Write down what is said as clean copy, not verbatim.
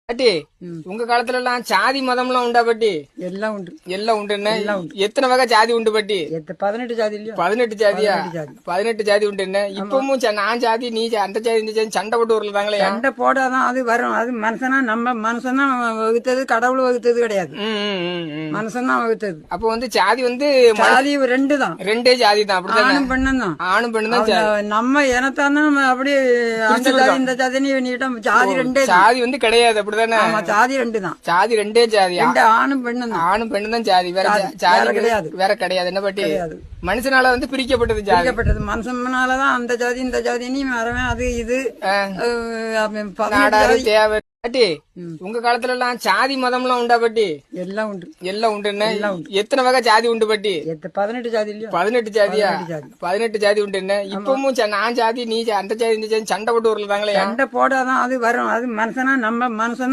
பாட்டி உங்க காலத்துல எல்லாம் சாதி மதம் எல்லாம் உண்டா பாட்டி? எல்லாம் உண்டு. எல்லாம் உண்டு. எத்தனை வகை ஜாதி உண்டு பாட்டி? 18 ஜாதி இல்லையா? 18 ஜாதியா? 18 ஜாதி உண்டு. இப்பவும் நான் ஜாதி நீ அந்த ஜாதி இந்த ஜாதி சண்டை போட்டு வரலாங்களே. சண்டை போடாதான் அது வரும். அது மனுஷனா நம்ம மனுஷன் தான் வகுத்தது, கடவுள் வகுத்தது கிடையாது. மனுஷன் தான் வகுத்தது. அப்ப வந்து ஜாதி வந்து ஜாதி 2 தான். 2 ஜாதி தான். அப்படிதான் ஆணும் பெண்ணும் தான். ஆணும் பெண்ணும் தான். நம்ம இனத்தான் அப்படியே அந்த ஜாதி இந்த ஜாதி நீட்டம். ஜாதி 2 ஜாதி வந்து கிடையாது. அப்படிதானே? ஆமா, ஜாதி 2 தான். ஜாதி 2 ஜாதி. ஆணும் பெண்ணும் தான். ஆணும் பெண்ணும் தான் ஜாதி. வேற ஜாதி கிடையாது. வேற கிடையாது. என்ன பாட்டி? மனுஷனால வந்து பிரிக்கப்பட்டது ஜாதி. பிரிக்கப்பட்டது மனுஷனாலதான் அந்த ஜாதி இந்த ஜாதி நீ வரவேன் அது இது நாடாரு தேவை. பாட்டி உங்க காலத்துல எல்லாம் சாதி மதம் எல்லாம் உண்டா பாட்டி? எல்லாம் உண்டு. எல்லாம் உண்டு. எத்தனை வகை ஜாதி உண்டு பாட்டி? 18 ஜாதி இல்லையா? 18 ஜாதியா? 18 ஜாதி உண்டு. இப்பவும் நான் ஜாதி நீ அந்த ஜாதி இந்த ஜாதி சண்டை போட்டு வரலாங்களே. சண்டை போடாதான் அது வரும். அது மனுஷனா நம்ம மனுஷன்